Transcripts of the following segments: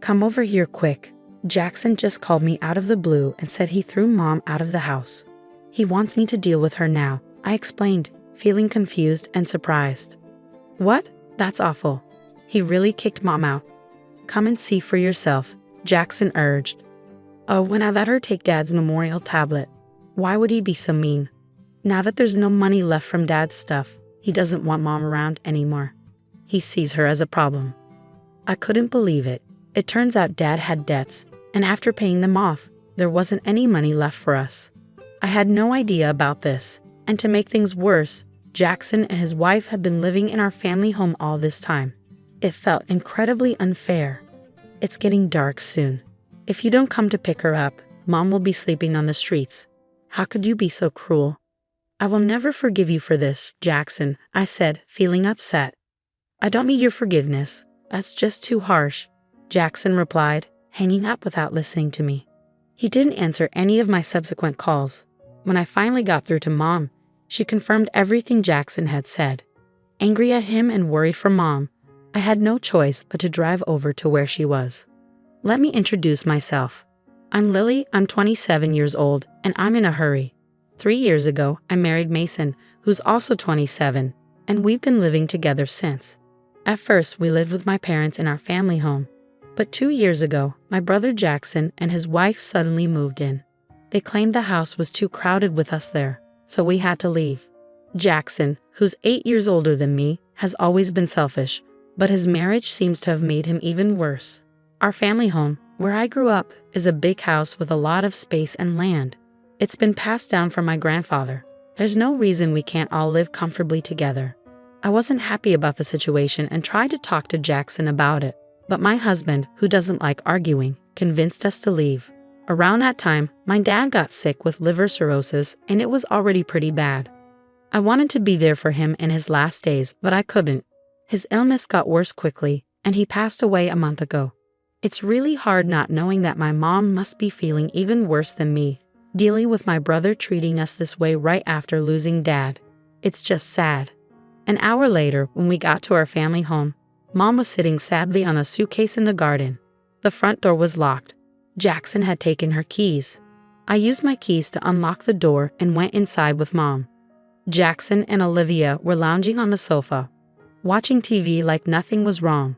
Come over here quick. Jackson just called me out of the blue and said he threw Mom out of the house. He wants me to deal with her now, I explained, feeling confused and surprised. What? That's awful. He really kicked Mom out. Come and see for yourself, Jackson urged. Oh, when I let her take Dad's memorial tablet. Why would he be so mean? Now that there's no money left from Dad's stuff, he doesn't want Mom around anymore. He sees her as a problem. I couldn't believe it. It turns out Dad had debts, and after paying them off, there wasn't any money left for us. I had no idea about this, and to make things worse, Jackson and his wife had been living in our family home all this time. It felt incredibly unfair. It's getting dark soon. If you don't come to pick her up, Mom will be sleeping on the streets. How could you be so cruel? I will never forgive you for this, Jackson, I said, feeling upset. I don't need your forgiveness. That's just too harsh, Jackson replied, hanging up without listening to me. He didn't answer any of my subsequent calls. When I finally got through to Mom, she confirmed everything Jackson had said. Angry at him and worried for Mom, I had no choice but to drive over to where she was. Let me introduce myself. I'm Lily, I'm 27 years old, and I'm in a hurry. 3 years ago, I married Mason, who's also 27, and we've been living together since. At first, we lived with my parents in our family home, but 2 years ago, my brother Jackson and his wife suddenly moved in. They claimed the house was too crowded with us there, so we had to leave. Jackson, who's 8 years older than me, has always been selfish, but his marriage seems to have made him even worse. Our family home, where I grew up, is a big house with a lot of space and land. It's been passed down from my grandfather. There's no reason we can't all live comfortably together. I wasn't happy about the situation and tried to talk to Jackson about it, but my husband, who doesn't like arguing, convinced us to leave. Around that time, my dad got sick with liver cirrhosis, and it was already pretty bad. I wanted to be there for him in his last days, but I couldn't. His illness got worse quickly, and he passed away a month ago. It's really hard not knowing that my mom must be feeling even worse than me, dealing with my brother treating us this way right after losing Dad. It's just sad. An hour later, when we got to our family home, Mom was sitting sadly on a suitcase in the garden. The front door was locked. Jackson had taken her keys. I used my keys to unlock the door and went inside with Mom. Jackson and Olivia were lounging on the sofa, watching TV like nothing was wrong.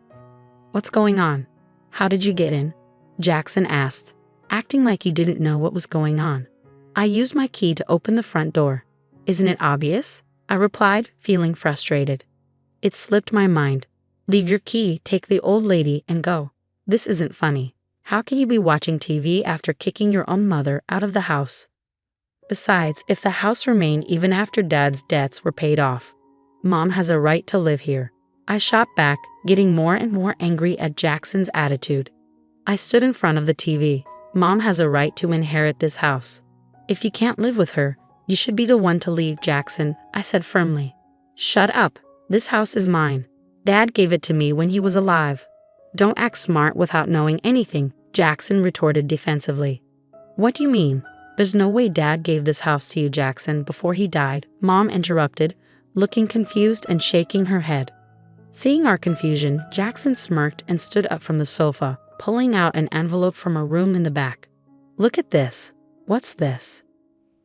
What's going on? How did you get in? Jackson asked, acting like he didn't know what was going on. I used my key to open the front door. Isn't it obvious? I replied, feeling frustrated. It slipped my mind. Leave your key, take the old lady, and go. This isn't funny. How can you be watching TV after kicking your own mother out of the house? Besides, if the house remained even after Dad's debts were paid off, Mom has a right to live here. I shot back, getting more and more angry at Jackson's attitude. I stood in front of the TV. Mom has a right to inherit this house. If you can't live with her, you should be the one to leave, Jackson, I said firmly. Shut up. This house is mine. Dad gave it to me when he was alive. Don't act smart without knowing anything, Jackson retorted defensively. What do you mean? There's no way Dad gave this house to you, Jackson, before he died, Mom interrupted, looking confused and shaking her head. Seeing our confusion, Jackson smirked and stood up from the sofa, pulling out an envelope from a room in the back. Look at this. What's this?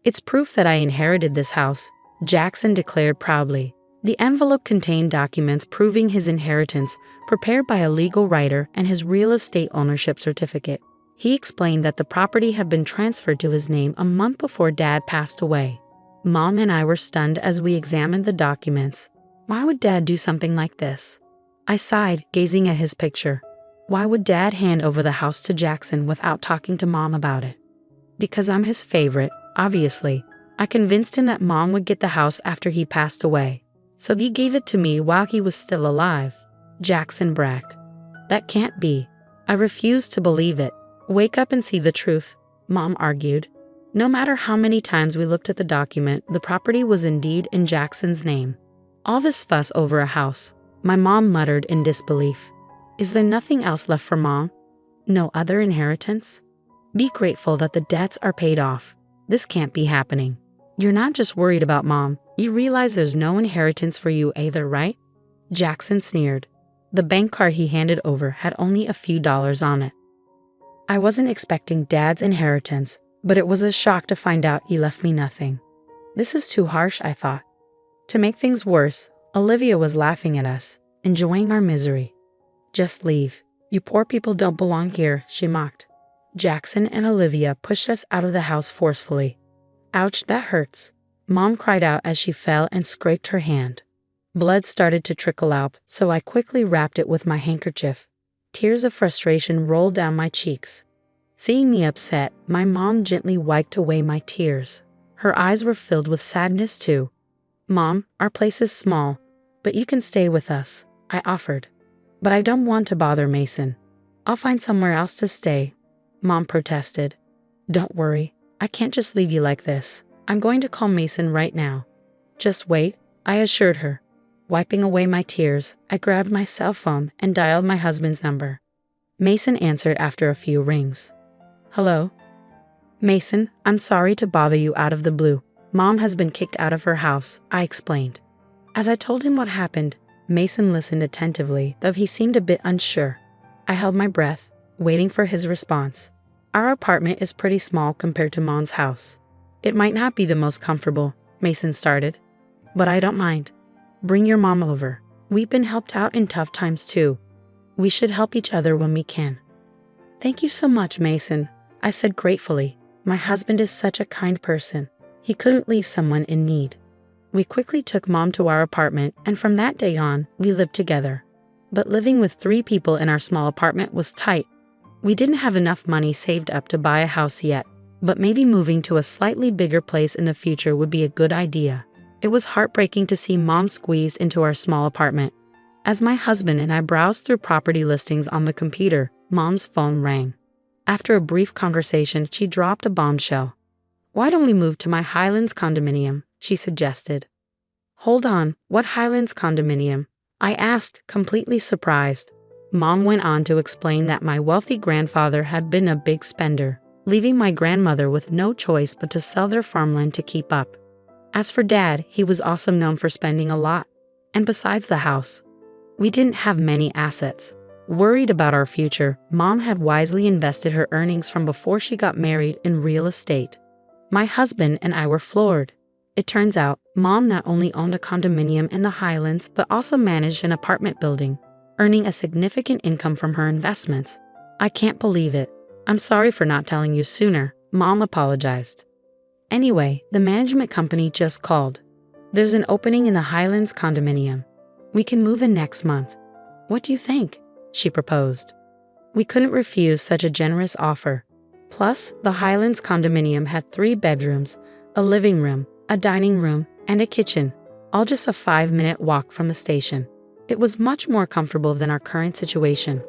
It's proof that I inherited this house, Jackson declared proudly. The envelope contained documents proving his inheritance, prepared by a legal writer, and his real estate ownership certificate. He explained that the property had been transferred to his name a month before Dad passed away. Mom and I were stunned as we examined the documents. Why would Dad do something like this? I sighed, gazing at his picture. Why would Dad hand over the house to Jackson without talking to Mom about it? Because I'm his favorite, obviously. I convinced him that Mom would get the house after he passed away. So he gave it to me while he was still alive, Jackson bragged. That can't be. I refused to believe it. Wake up and see the truth, Mom argued. No matter how many times we looked at the document, the property was indeed in Jackson's name. All this fuss over a house, my mom muttered in disbelief. Is there nothing else left for Mom? No other inheritance? Be grateful that the debts are paid off. This can't be happening. You're not just worried about Mom, you realize there's no inheritance for you either, right? Jackson sneered. The bank card he handed over had only a few dollars on it. I wasn't expecting Dad's inheritance, but it was a shock to find out he left me nothing. This is too harsh, I thought. To make things worse, Olivia was laughing at us, enjoying our misery. Just leave. You poor people don't belong here, she mocked. Jackson and Olivia pushed us out of the house forcefully. Ouch, that hurts. Mom cried out as she fell and scraped her hand. Blood started to trickle out, so I quickly wrapped it with my handkerchief. Tears of frustration rolled down my cheeks. Seeing me upset, my mom gently wiped away my tears. Her eyes were filled with sadness too. Mom, our place is small, but you can stay with us, I offered. But I don't want to bother Mason. I'll find somewhere else to stay, Mom protested. Don't worry, I can't just leave you like this. I'm going to call Mason right now. Just wait, I assured her. Wiping away my tears, I grabbed my cell phone and dialed my husband's number. Mason answered after a few rings. Hello? Mason, I'm sorry to bother you out of the blue. Mom has been kicked out of her house, I explained. As I told him what happened, Mason listened attentively, though he seemed a bit unsure. I held my breath, waiting for his response. Our apartment is pretty small compared to Mom's house. It might not be the most comfortable, Mason started. But I don't mind. Bring your mom over. We've been helped out in tough times too. We should help each other when we can. Thank you so much, Mason, I said gratefully. My husband is such a kind person. He couldn't leave someone in need. We quickly took Mom to our apartment, and from that day on, we lived together. But living with 3 people in our small apartment was tight. We didn't have enough money saved up to buy a house yet, but maybe moving to a slightly bigger place in the future would be a good idea. It was heartbreaking to see Mom squeezed into our small apartment. As my husband and I browsed through property listings on the computer, Mom's phone rang. After a brief conversation, she dropped a bombshell. Why don't we move to my Highlands condominium? She suggested. Hold on, what Highlands condominium? I asked, completely surprised. Mom went on to explain that my wealthy grandfather had been a big spender, leaving my grandmother with no choice but to sell their farmland to keep up. As for Dad, he was also known for spending a lot. And besides the house, we didn't have many assets. Worried about our future, Mom had wisely invested her earnings from before she got married in real estate. My husband and I were floored. It turns out, Mom not only owned a condominium in the Highlands but also managed an apartment building, earning a significant income from her investments. I can't believe it. I'm sorry for not telling you sooner, Mom apologized. Anyway, the management company just called. There's an opening in the Highlands condominium. We can move in next month. What do you think? She proposed. We couldn't refuse such a generous offer. Plus, the Highlands condominium had 3 bedrooms, a living room, a dining room, and a kitchen, all just a 5-minute walk from the station. It was much more comfortable than our current situation.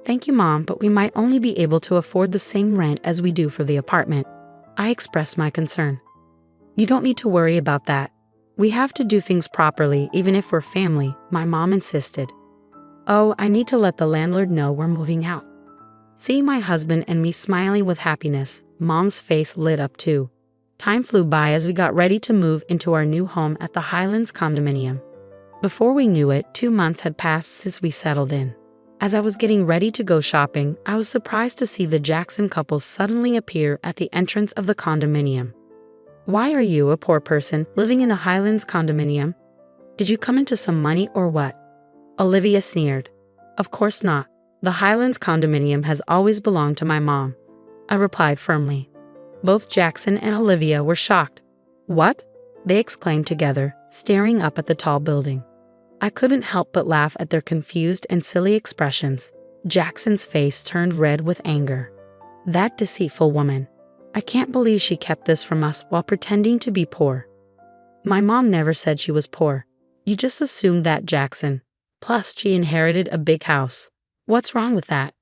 Thank you, Mom, but we might only be able to afford the same rent as we do for the apartment. I expressed my concern. You don't need to worry about that. We have to do things properly even if we're family, my mom insisted. Oh, I need to let the landlord know we're moving out. Seeing my husband and me smiling with happiness, Mom's face lit up too. Time flew by as we got ready to move into our new home at the Highlands condominium. Before we knew it, 2 months had passed since we settled in. As I was getting ready to go shopping, I was surprised to see the Jackson couple suddenly appear at the entrance of the condominium. Why are you, a poor person, living in the Highlands condominium? Did you come into some money or what? Olivia sneered. Of course not. The Highlands condominium has always belonged to my mom, I replied firmly. Both Jackson and Olivia were shocked. What? They exclaimed together, staring up at the tall building. I couldn't help but laugh at their confused and silly expressions. Jackson's face turned red with anger. That deceitful woman. I can't believe she kept this from us while pretending to be poor. My mom never said she was poor. You just assumed that, Jackson. Plus, she inherited a big house. What's wrong with that?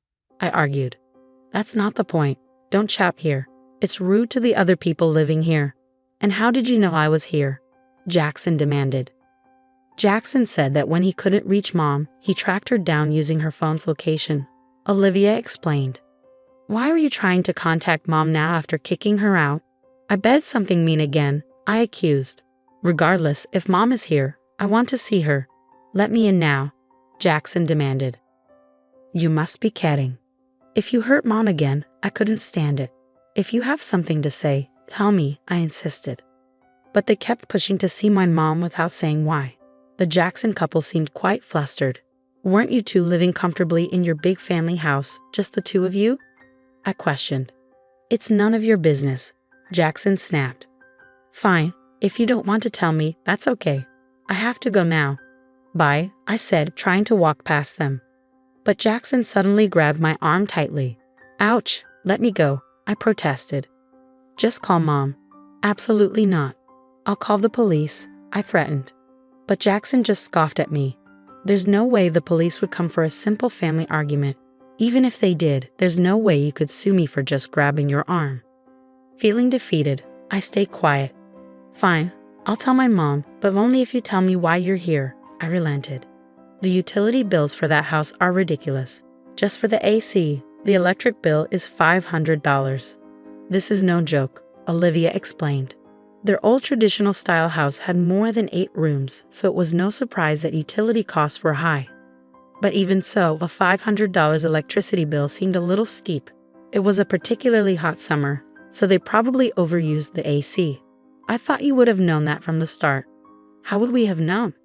I argued. That's not the point. Don't chat here. It's rude to the other people living here. And how did you know I was here? Jackson demanded. Jackson said that when he couldn't reach Mom, he tracked her down using her phone's location. Olivia explained. Why are you trying to contact Mom now after kicking her out? I bet something mean again, I accused. Regardless, if Mom is here, I want to see her. Let me in now. Jackson demanded. You must be kidding. If you hurt Mom again, I couldn't stand it. If you have something to say, tell me, I insisted. But they kept pushing to see my mom without saying why. The Jackson couple seemed quite flustered. Weren't you two living comfortably in your big family house, just the two of you? I questioned. It's none of your business, Jackson snapped. Fine, if you don't want to tell me, that's okay. I have to go now. Bye, I said, trying to walk past them. But Jackson suddenly grabbed my arm tightly. Ouch, let me go, I protested. Just call Mom. Absolutely not. I'll call the police, I threatened. But Jackson just scoffed at me. There's no way the police would come for a simple family argument. Even if they did, there's no way you could sue me for just grabbing your arm. Feeling defeated, I stayed quiet. Fine, I'll tell my mom, but only if you tell me why you're here, I relented. The utility bills for that house are ridiculous. Just for the AC, the electric bill is $500. This is no joke, Olivia explained. Their old traditional style house had more than 8 rooms, so it was no surprise that utility costs were high. But even so, a $500 electricity bill seemed a little steep. It was a particularly hot summer, so they probably overused the AC. I thought you would have known that from the start. How would we have known?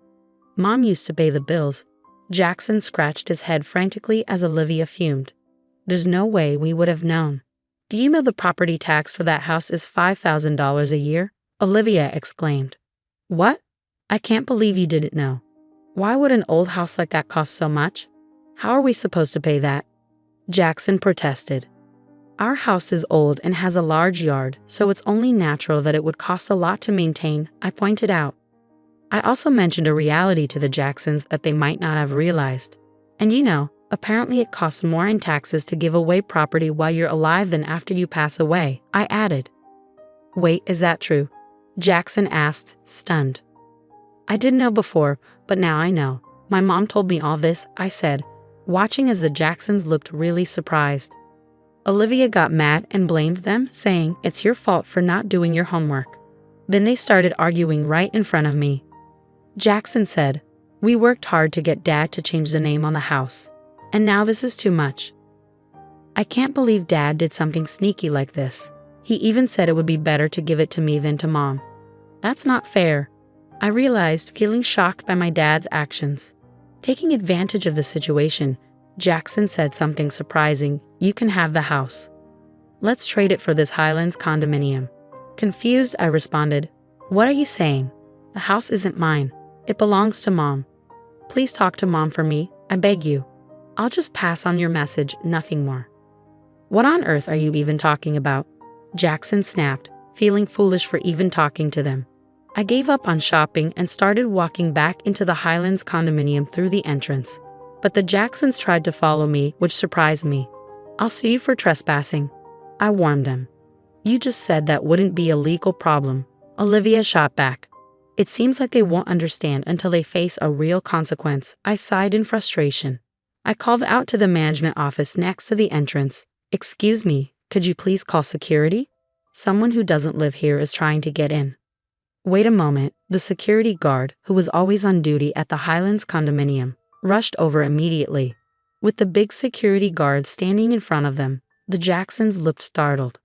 Mom used to pay the bills. Jackson scratched his head frantically as Olivia fumed. There's no way we would have known. Do you know the property tax for that house is $5,000 a year? Olivia exclaimed. What? I can't believe you didn't know. Why would an old house like that cost so much? How are we supposed to pay that? Jackson protested. Our house is old and has a large yard, so it's only natural that it would cost a lot to maintain, I pointed out. I also mentioned a reality to the Jacksons that they might not have realized. And you know, apparently it costs more in taxes to give away property while you're alive than after you pass away, I added. Wait, is that true? Jackson asked, stunned. I didn't know before, but now I know. My mom told me all this, I said, watching as the Jacksons looked really surprised. Olivia got mad and blamed them, saying, it's your fault for not doing your homework. Then they started arguing right in front of me. Jackson said, we worked hard to get Dad to change the name on the house, and now this is too much. I can't believe Dad did something sneaky like this. He even said it would be better to give it to me than to Mom. That's not fair. I realized, feeling shocked by my dad's actions. Taking advantage of the situation, Jackson said something surprising. You can have the house. Let's trade it for this Highlands condominium. Confused, I responded. What are you saying? The house isn't mine. It belongs to Mom. Please talk to Mom for me, I beg you. I'll just pass on your message, nothing more. What on earth are you even talking about? Jackson snapped, feeling foolish for even talking to them. I gave up on shopping and started walking back into the Highlands condominium through the entrance. But the Jacksons tried to follow me, which surprised me. I'll sue you for trespassing, I warned them. You just said that wouldn't be a legal problem, Olivia shot back. It seems like they won't understand until they face a real consequence, I sighed in frustration. I called out to the management office next to the entrance. Excuse me, could you please call security? Someone who doesn't live here is trying to get in. Wait a moment, the security guard, who was always on duty at the Highlands condominium, rushed over immediately. With the big security guard standing in front of them, the Jacksons looked startled.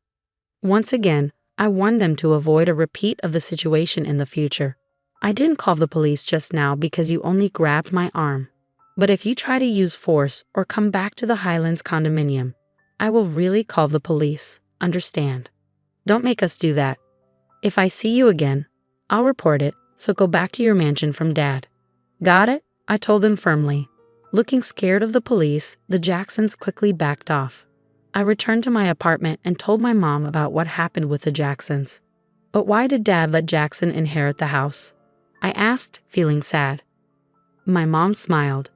Once again, I warned them to avoid a repeat of the situation in the future. I didn't call the police just now because you only grabbed my arm. But if you try to use force or come back to the Highlands condominium, I will really call the police, understand? Don't make us do that. If I see you again, I'll report it, so go back to your mansion from Dad. Got it? I told them firmly. Looking scared of the police, the Jacksons quickly backed off. I returned to my apartment and told my mom about what happened with the Jacksons. But why did Dad let Jackson inherit the house? I asked, feeling sad. My mom smiled.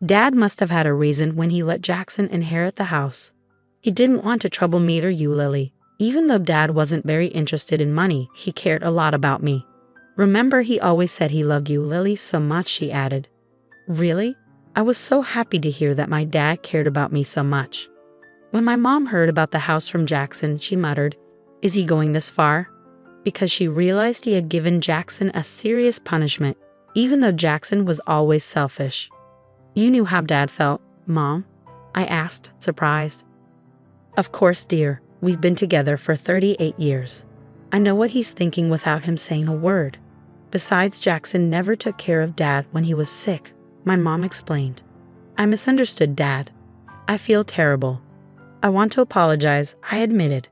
Dad must have had a reason when he let Jackson inherit the house. He didn't want to trouble-meter you, Lily. Even though Dad wasn't very interested in money, he cared a lot about me. Remember, he always said he loved you, Lily, so much, she added. Really? I was so happy to hear that my dad cared about me so much. When my mom heard about the house from Jackson, she muttered, "Is he going this far?" Because she realized he had given Jackson a serious punishment, even though Jackson was always selfish. You knew how Dad felt, Mom? I asked, surprised. Of course, dear. We've been together for 38 years. I know what he's thinking without him saying a word. Besides, Jackson never took care of Dad when he was sick, my mom explained. I misunderstood Dad. I feel terrible. I want to apologize, I admitted.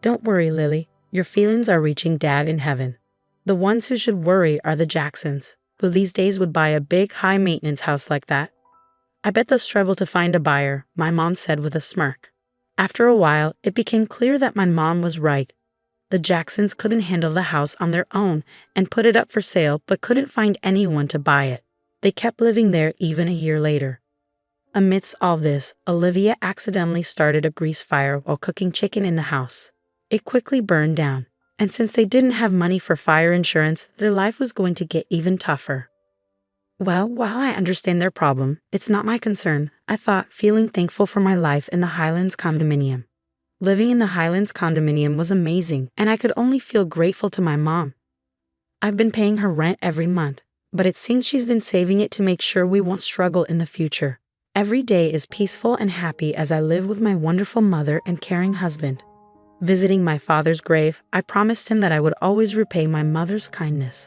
Don't worry, Lily. Your feelings are reaching Dad in heaven. The ones who should worry are the Jacksons, who these days would buy a big, high-maintenance house like that. I bet they'll struggle to find a buyer, my mom said with a smirk. After a while, it became clear that my mom was right. The Jacksons couldn't handle the house on their own and put it up for sale but couldn't find anyone to buy it. They kept living there even a year later. Amidst all this, Olivia accidentally started a grease fire while cooking chicken in the house. It quickly burned down, and since they didn't have money for fire insurance, their life was going to get even tougher. Well, while I understand their problem, it's not my concern, I thought, feeling thankful for my life in the Highlands condominium. Living in the Highlands condominium was amazing, and I could only feel grateful to my mom. I've been paying her rent every month, but it seems she's been saving it to make sure we won't struggle in the future. Every day is peaceful and happy as I live with my wonderful mother and caring husband. Visiting my father's grave, I promised him that I would always repay my mother's kindness.